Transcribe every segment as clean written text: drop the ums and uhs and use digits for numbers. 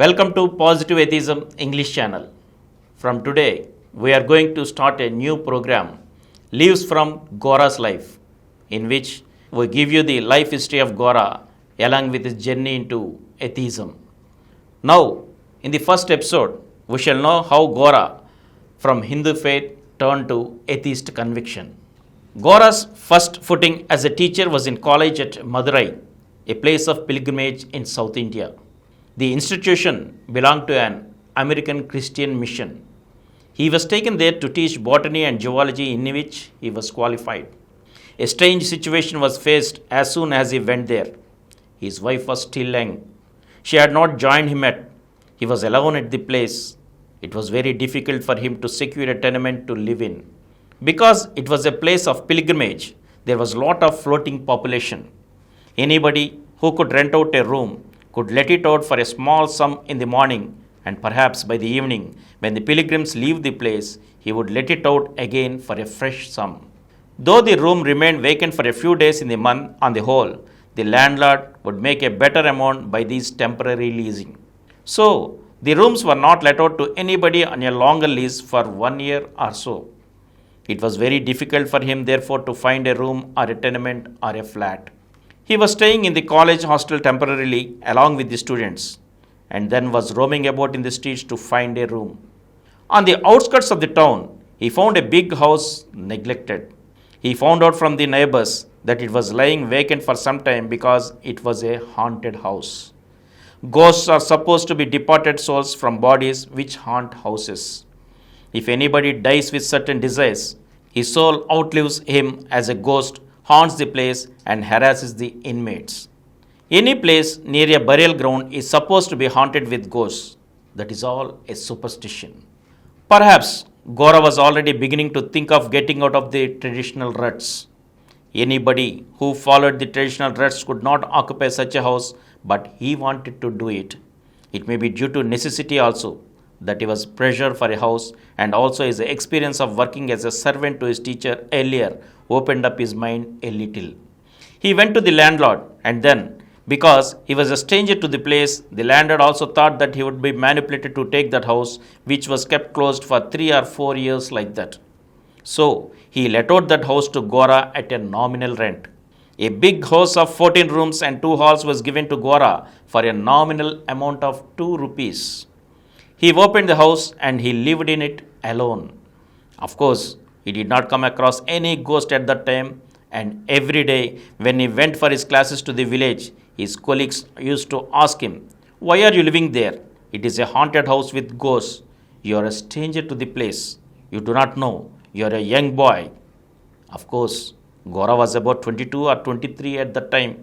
Welcome to Positive Atheism English channel. From today, we are going to start a new program, Leaves from Gora's Life, in which we give you the life history of Gora along with his journey into atheism. Now, in the first episode, we shall know how Gora from Hindu faith turned to atheist conviction. Gora's first footing as a teacher was in college at Madurai, a place of pilgrimage in South India. The institution belonged to an American Christian mission. He was taken there to teach botany and zoology, in which he was qualified. A strange situation was faced as soon as he went there. His wife was still young. She had not joined him yet. He was alone at the place. It was very difficult for him to secure a tenement to live in. Because it was a place of pilgrimage, there was a lot of floating population. Anybody who could rent out a room could let it out for a small sum in the morning, and perhaps by the evening, when the pilgrims leave the place, he would let it out again for a fresh sum. Though the room remained vacant for a few days in the month, on the whole, the landlord would make a better amount by these temporary leasing. So, the rooms were not let out to anybody on a longer lease for 1 year or so. It was very difficult for him, therefore, to find a room or a tenement or a flat. He was staying in the college hostel temporarily along with the students, and then was roaming about in the streets to find a room. On the outskirts of the town, he found a big house neglected. He found out from the neighbors that it was lying vacant for some time because it was a haunted house. Ghosts are supposed to be departed souls from bodies which haunt houses. If anybody dies with certain desires, his soul outlives him as a ghost, haunts the place and harasses the inmates. Any place near a burial ground is supposed to be haunted with ghosts. That is all a superstition. Perhaps Gora was already beginning to think of getting out of the traditional ruts. Anybody who followed the traditional ruts could not occupy such a house, but he wanted to do it. It may be due to necessity also, that he was pressure for a house, and also his experience of working as a servant to his teacher earlier opened up his mind a little. He went to the landlord, and then, because he was a stranger to the place, the landlord also thought that he would be manipulated to take that house, which was kept closed for 3 or 4 years like that. So, he let out that house to Gora at a nominal rent. A big house of 14 rooms and 2 halls was given to Gora for a nominal amount of 2 rupees. He opened the house and he lived in it alone. Of course, he did not come across any ghost at that time, and every day when he went for his classes to the village, his colleagues used to ask him, "Why are you living there? It is a haunted house with ghosts. You are a stranger to the place. You do not know. You are a young boy." Of course, Gora was about 22 or 23 at that time.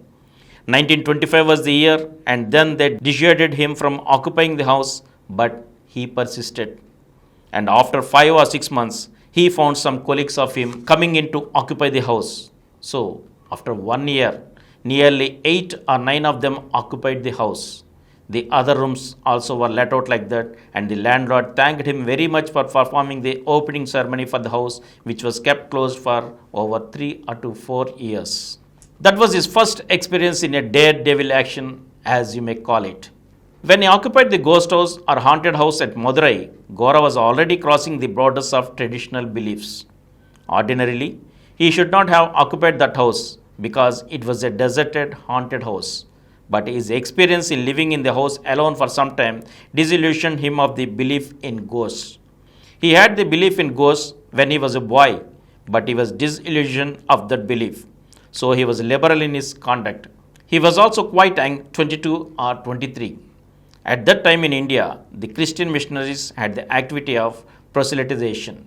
1925 was the year, and then they dissuaded him from occupying the house, but he persisted. And after 5 or 6 months, he found some colleagues of him coming in to occupy the house. So, after 1 year, nearly 8 or 9 of them occupied the house. The other rooms also were let out like that, and the landlord thanked him very much for performing the opening ceremony for the house, which was kept closed for over 3 or to 4 years. That was his first experience in a daredevil action, as you may call it. When he occupied the ghost house or haunted house at Madurai, Gora was already crossing the borders of traditional beliefs. Ordinarily, he should not have occupied that house because it was a deserted, haunted house. But his experience in living in the house alone for some time disillusioned him of the belief in ghosts. He had the belief in ghosts when he was a boy, but he was disillusioned of that belief. So he was liberal in his conduct. He was also quite young, 22 or 23. At that time in India, the Christian missionaries had the activity of proselytization.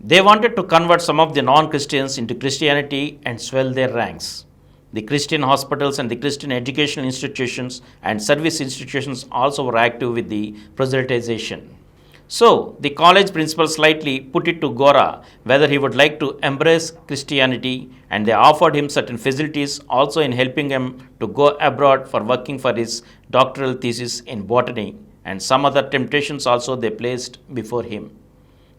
They wanted to convert some of the non-Christians into Christianity and swell their ranks. The Christian hospitals and the Christian educational institutions and service institutions also were active with the proselytization. So, the college principal slightly put it to Gora whether he would like to embrace Christianity, and they offered him certain facilities also in helping him to go abroad for working for his doctoral thesis in botany, and some other temptations also they placed before him.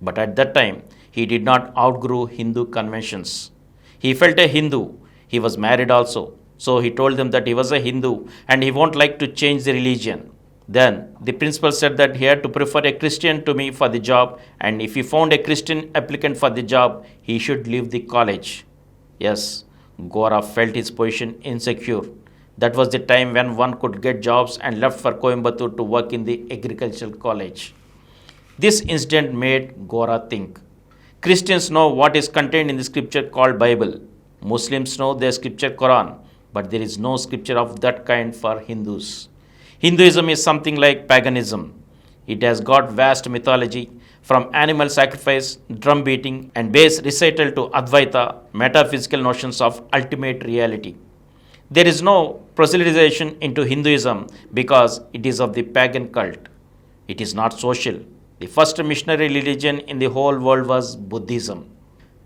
But at that time, he did not outgrow Hindu conventions. He felt a Hindu. He was married also. So he told them that he was a Hindu and he won't like to change the religion. Then the principal said that he had to prefer a Christian to me for the job, and if he found a Christian applicant for the job, he should leave the college. Yes, Gora felt his position insecure. That was the time when one could get jobs and left for Coimbatore to work in the agricultural college. This incident made Gora think. Christians know what is contained in the scripture called Bible. Muslims know their scripture Quran, but there is no scripture of that kind for Hindus. Hinduism is something like paganism. It has got vast mythology, from animal sacrifice, drum beating, and base recital to Advaita, metaphysical notions of ultimate reality. There is no proselytization into Hinduism because it is of the pagan cult. It is not social. The first missionary religion in the whole world was Buddhism.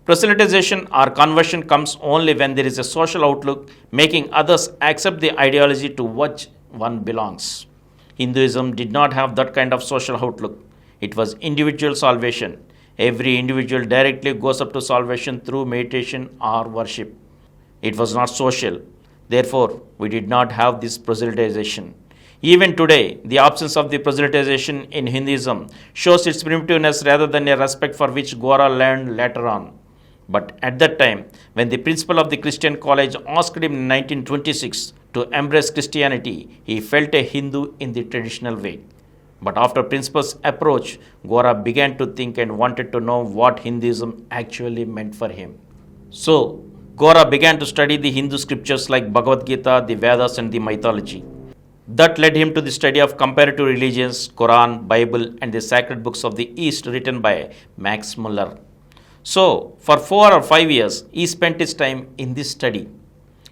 Proselytization or conversion comes only when there is a social outlook, making others accept the ideology to which one belongs. Hinduism did not have that kind of social outlook. It was individual salvation. Every individual directly goes up to salvation through meditation or worship. It was not social. Therefore, we did not have this proselytization. Even today, the absence of the proselytization in Hinduism shows its primitiveness rather than a respect for which Gora learned later on. But at that time, when the principal of the Christian college asked him in 1926 to embrace Christianity, he felt a Hindu in the traditional way. But after principal's approach, Gora began to think and wanted to know what Hinduism actually meant for him. So, Gora began to study the Hindu scriptures like Bhagavad Gita, the Vedas, and the mythology. That led him to the study of comparative religions, Quran, Bible, and the sacred books of the East written by Max Muller. So, for 4 or 5 years, he spent his time in this study.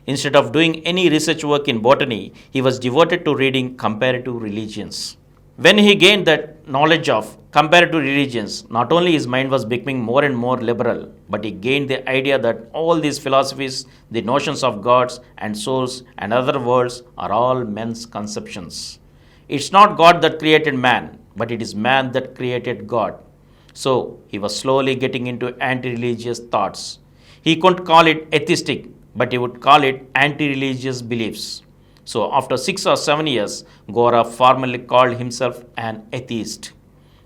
Instead of doing any research work in botany, he was devoted to reading comparative religions. When he gained that knowledge of comparative religions, not only his mind was becoming more and more liberal, but he gained the idea that all these philosophies, the notions of gods and souls and other worlds are all men's conceptions. It's not God that created man, but it is man that created God. So he was slowly getting into anti-religious thoughts. He couldn't call it atheistic, but he would call it anti-religious beliefs. So after 6 or 7 years, Gora formally called himself an atheist.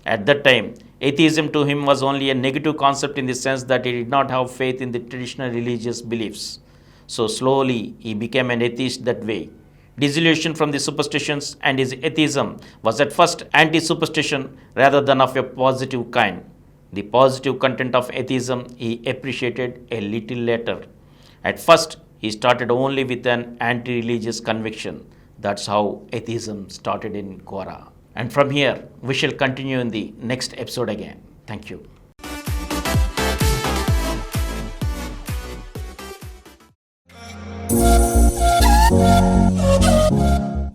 At that time, atheism to him was only a negative concept in the sense that he did not have faith in the traditional religious beliefs. So slowly, he became an atheist that way. Disillusion from the superstitions and his atheism was at first anti-superstition rather than of a positive kind. The positive content of atheism he appreciated a little later. At first, he started only with an anti-religious conviction. That's how atheism started in Gora. And from here, we shall continue in the next episode again. Thank you.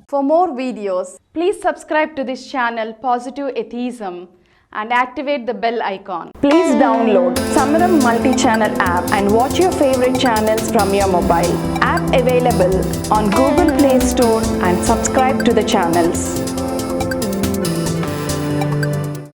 For more videos, please subscribe to this channel Positive Atheism and activate the bell icon. Please download Samaram multi-channel app and watch your favorite channels from your mobile. App available on Google Play Store and subscribe to the channels.